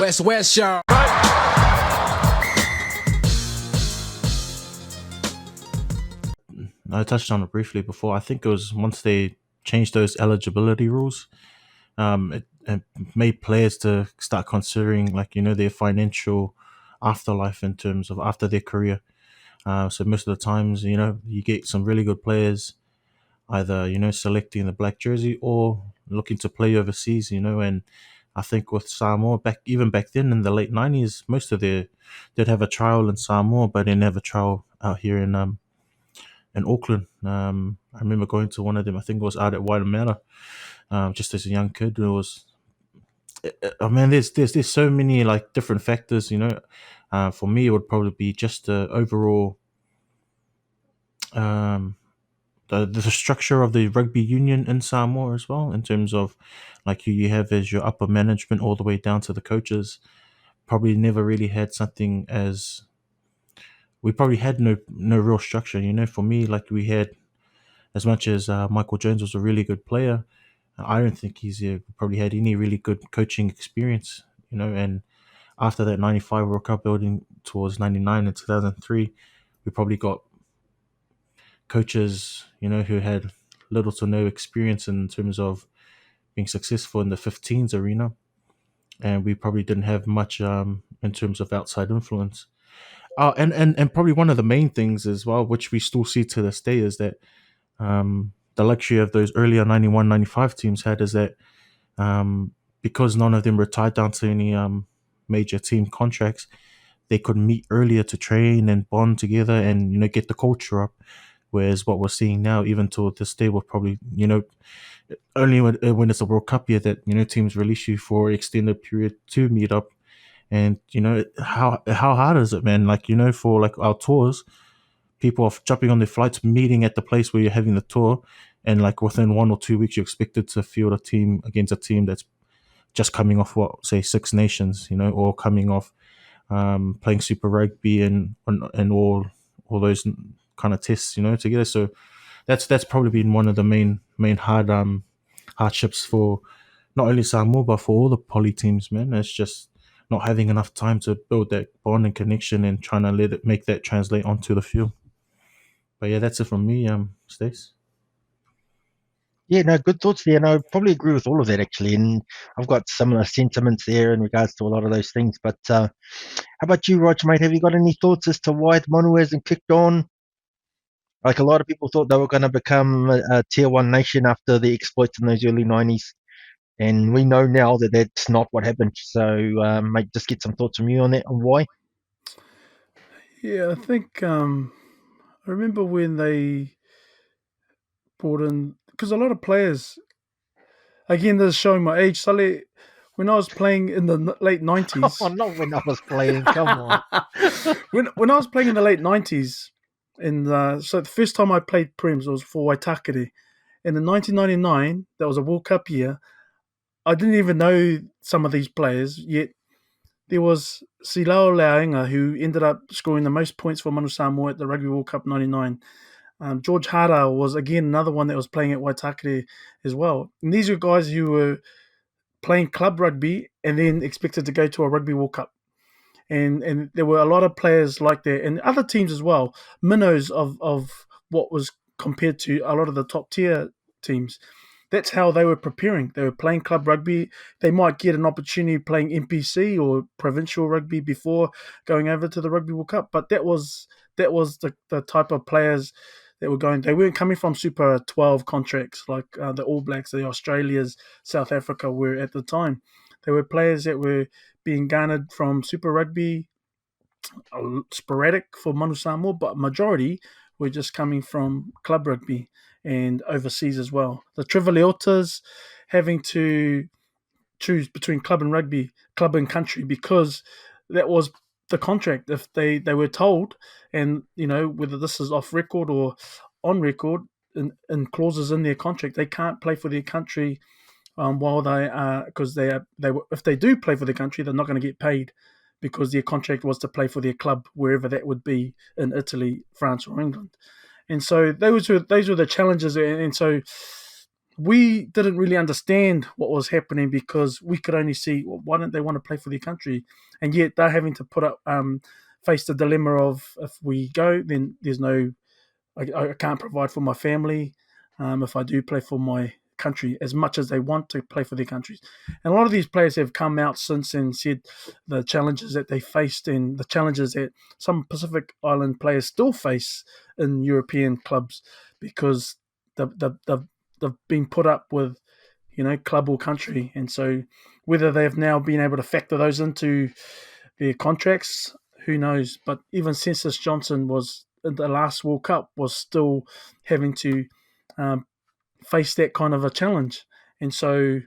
West, y'all. I touched on it briefly before. I think it was once they changed those eligibility rules, it made players to start considering, like, their financial afterlife in terms of after their career. So most of the times, you get some really good players either, selecting the black jersey or looking to play overseas, and I think with Samoa even back then in the late 90s, most of they'd have a trial in Samoa, but they never trial out here in Auckland. I remember going to one of them. I think it was out at Waitemata, just as a young kid. It was, oh man, there's so many like different factors. For me, it would probably be just the overall, um, the structure of the rugby union in Samoa as well, in terms of like who you have as your upper management all the way down to the coaches. Probably never really had something as we probably had no real structure. For me, like we had, as much as Michael Jones was a really good player, I don't think he's probably had any really good coaching experience. And after that 95 World Cup, building towards 99 and 2003, we probably got coaches, who had little to no experience in terms of being successful in the 15s arena. And we probably didn't have much in terms of outside influence. And probably one of the main things as well, which we still see to this day, is that the luxury of those earlier 91, 95 teams had is that because none of them were tied down to any major team contracts, they could meet earlier to train and bond together and, get the culture up. Whereas what we're seeing now, even to this day, we're probably, only when it's a World Cup year that, teams release you for extended period to meet up. And, how hard is it, man? Like, for like our tours, people are jumping on their flights, meeting at the place where you're having the tour, and like within 1 or 2 weeks, you're expected to field a team against a team that's just coming off say Six Nations, or coming off playing Super Rugby and all those kind of tests, together. So that's probably been one of the main hardships for not only Samoa but for all the poly teams, man. It's just not having enough time to build that bond and connection and trying to make that translate onto the field. But yeah, that's it from me, Stace. Yeah, no, good thoughts there. And I probably agree with all of that, actually. And I've got similar sentiments there in regards to a lot of those things. But how about you, Rog, mate? Have you got any thoughts as to why Manu hasn't kicked on? Like a lot of people thought they were going to become a tier one nation after the exploits in those early 90s. And we know now that that's not what happened. So, mate, just get some thoughts from you on that and why. Yeah, I think I remember when they brought in, because a lot of players, again, this is showing my age, Sully, when I was playing in the late 90s. Oh, not when I was playing, come on. when I was playing in the late 90s, so the first time I played Prems was for Waitakere. And in 1999, that was a World Cup year, I didn't even know some of these players, yet there was Silao Lauenga, who ended up scoring the most points for Manu Samoa at the Rugby World Cup 99. George Hara was, again, another one that was playing at Waitakere as well. And these were guys who were playing club rugby and then expected to go to a Rugby World Cup. And there were a lot of players like that, and other teams as well, minnows of what was compared to a lot of the top tier teams. That's how they were preparing. They were playing club rugby. They might get an opportunity playing NPC or provincial rugby before going over to the Rugby World Cup. But that was the type of players that were going. They weren't coming from Super 12 contracts like the All Blacks, the Australias, South Africa were at the time. They were players that were being garnered from Super Rugby, sporadic for Manu Samoa, but majority were just coming from club rugby and overseas as well. The Trivaliotas having to choose between club and rugby, club and country, because that was the contract. If they were told, and whether this is off record or on record, in clauses in their contract, they can't play for their country while they are, because if they do play for their country, they're not going to get paid because their contract was to play for their club wherever that would be, in Italy, France, or England. And so those were the challenges. And so we didn't really understand what was happening because we could only see, well, why don't they want to play for their country, and yet they're having to put up face the dilemma of, if we go, then there's no, I can't provide for my family if I do play for my country as much as they want to play for their countries. And a lot of these players have come out since and said the challenges that they faced and the challenges that some Pacific Island players still face in European clubs, because they've been put up with, club or country. And so whether they've now been able to factor those into their contracts, who knows? But even Census Johnson was in the last World Cup was still having to um, face that kind of a challenge. And so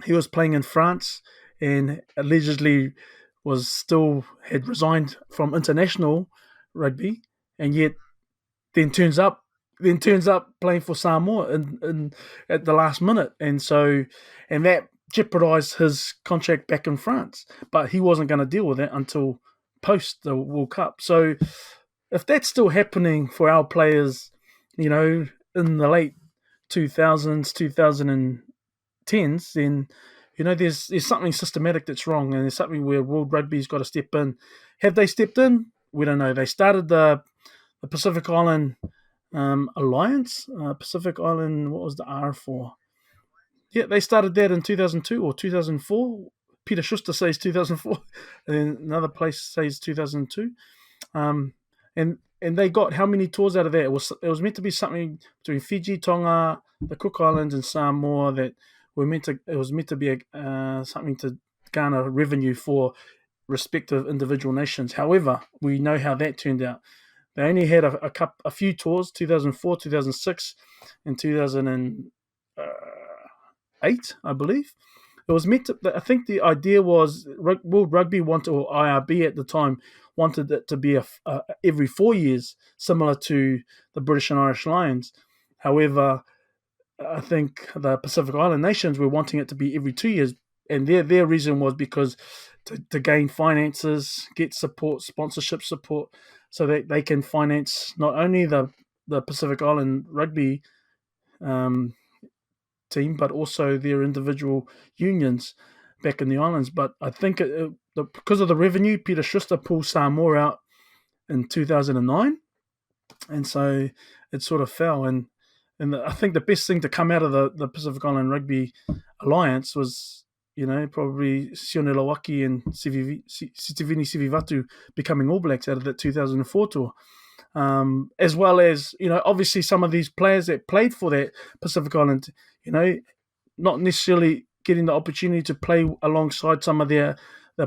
he was playing in France and allegedly had resigned from international rugby, and yet then turns up playing for Samoa in at the last minute, and that jeopardised his contract back in France. But he wasn't going to deal with that until post the World Cup. So if that's still happening for our players, in the late 2000s, 2010s, then there's something systematic that's wrong, and there's something where World Rugby's got to step in. Have they stepped in? We don't know. They started the Pacific Island Alliance. Pacific Island, what was the R for? Yeah, they started that in 2002 or 2004. Peter Schuster says 2004, and then another place says 2002. And they got how many tours out of that? It was meant to be something between Fiji, Tonga, the Cook Islands, and Samoa that it was meant to be something to garner revenue for respective individual nations. However, we know how that turned out. They only had a few tours: 2004, 2006, and 2008, I believe. It was meant to. I think the idea was World Rugby wanted, or IRB at the time, wanted it to be every 4 years, similar to the British and Irish Lions. However, I think the Pacific Island nations were wanting it to be every 2 years, and their reason was because to gain finances, get support, sponsorship support, so that they can finance not only the Pacific Island rugby team, but also their individual unions back in the islands. But I think because of the revenue, Peter Schuster pulled Samoa out in 2009, and so it sort of fell. And I think the best thing to come out of the Pacific Island Rugby Alliance was, probably Sione Lawaki and Sitivini Sivivatu becoming All Blacks out of that 2004 tour. As well as, obviously some of these players that played for that Pacific Island, not necessarily getting the opportunity to play alongside some of the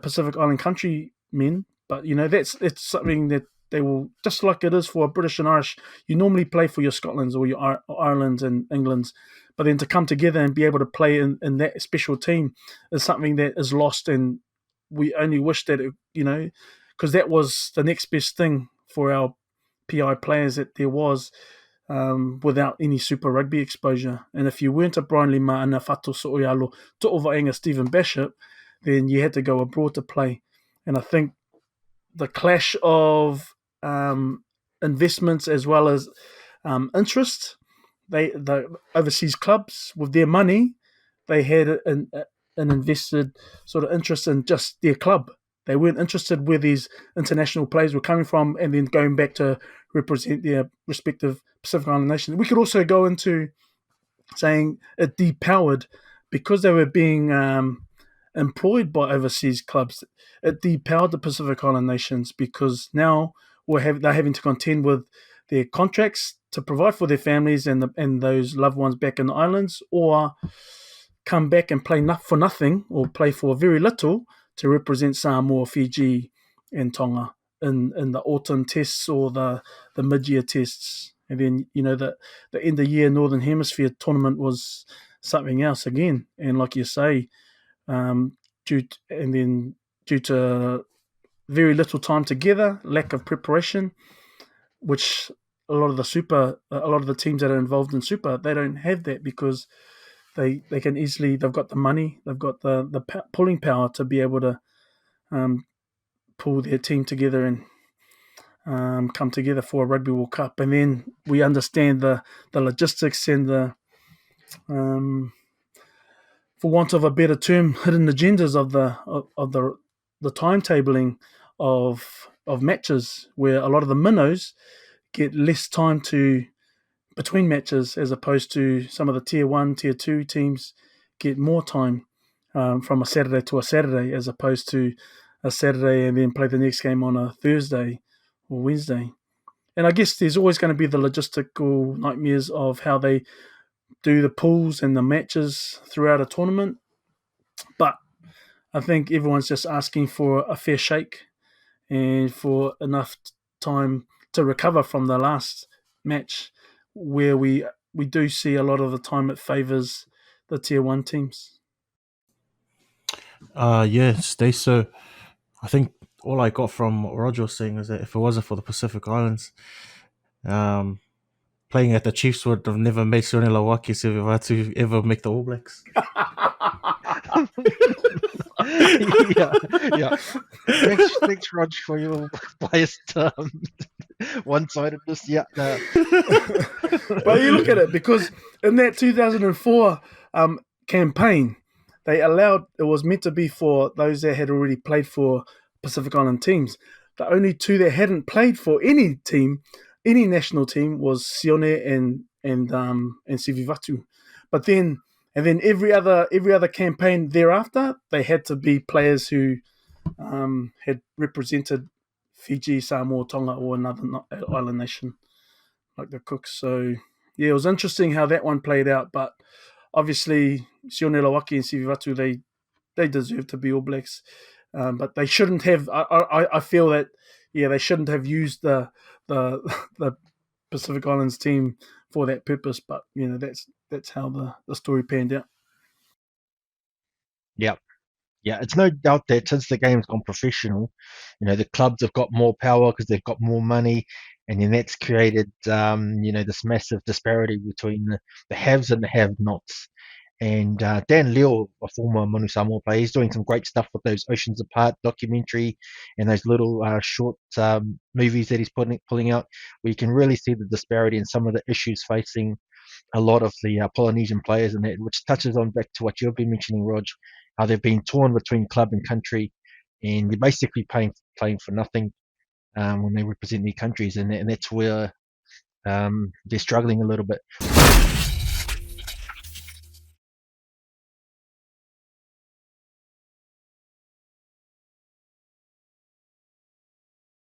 Pacific Island country men, but that's something that they will, just like it is for British and Irish. You normally play for your Scotlands or your Irelands and Englands, but then to come together and be able to play in that special team is something that is lost, and we only wish that because that was the next best thing for our PI players that there was, without any Super Rugby exposure. And if you weren't a Brian Lima and a Fato So'oialo, To'ovaenga Stephen Bishop, then you had to go abroad to play. And I think the clash of investments as well as interest, the overseas clubs with their money, they had an invested sort of interest in just their club. They weren't interested where these international players were coming from and then going back to represent their respective Pacific Island nations. We could also go into saying it depowered, because they were being employed by overseas clubs. It depowered the Pacific Island nations, because now they're having to contend with their contracts to provide for their families and those loved ones back in the islands, or come back and play for nothing or play for very little to represent Samoa, Fiji, and Tonga in the autumn tests or the mid-year tests. And then, the end of year Northern Hemisphere tournament was something else again. And like you say, due to very little time together, lack of preparation, which a lot of the teams that are involved in Super, they don't have that, because they can easily, they've got the money, they've got the pulling power to be able to pull their team together and come together for a Rugby World Cup. And then we understand the logistics and the for want of a better term, hidden agendas of the timetabling of matches, where a lot of the minnows get less time to between matches, as opposed to some of the tier one, tier two teams get more time from a Saturday to a Saturday, as opposed to a Saturday and then play the next game on a Thursday or Wednesday. And I guess there's always going to be the logistical nightmares of how they do the pools and the matches throughout a tournament. But I think everyone's just asking for a fair shake and for enough time to recover from the last match, where we do see a lot of the time it favours the tier one teams. Yes, they so. I think all I got from what Roger was saying is that if it wasn't for the Pacific Islands, playing at the Chiefs would have never made Sione Lawaki to ever make the All Blacks. Yeah. Thanks, Rog, for your biased one-sidedness. Yeah. No. But you look at it, because in that 2004 campaign, they allowed, it was meant to be for those that had already played for Pacific Island teams. The only two that hadn't played for any team, any national team, was Sione and Sivivatu. But then every other campaign thereafter, they had to be players who had represented Fiji, Samoa, Tonga, or another island nation like the Cooks. So yeah, it was interesting how that one played out. But obviously, Sione Lawaki and Sivivatu, they deserve to be All Blacks, but they shouldn't have. I feel that they shouldn't have used the the Pacific Islands team for that purpose. But that's how the story panned out. Yeah. Yeah, it's no doubt that since the game's gone professional, the clubs have got more power because they've got more money, and then that's created, this massive disparity between the haves and the have-nots. And Dan Leo, a former Manu Samoa player, he's doing some great stuff with those Oceans Apart documentary and those little short movies that he's pulling out, where you can really see the disparity and some of the issues facing a lot of the Polynesian players, and that, which touches on back to what you've been mentioning, Rog, how they've been torn between club and country, and they're basically playing for nothing when they represent their countries, and that's where they're struggling a little bit.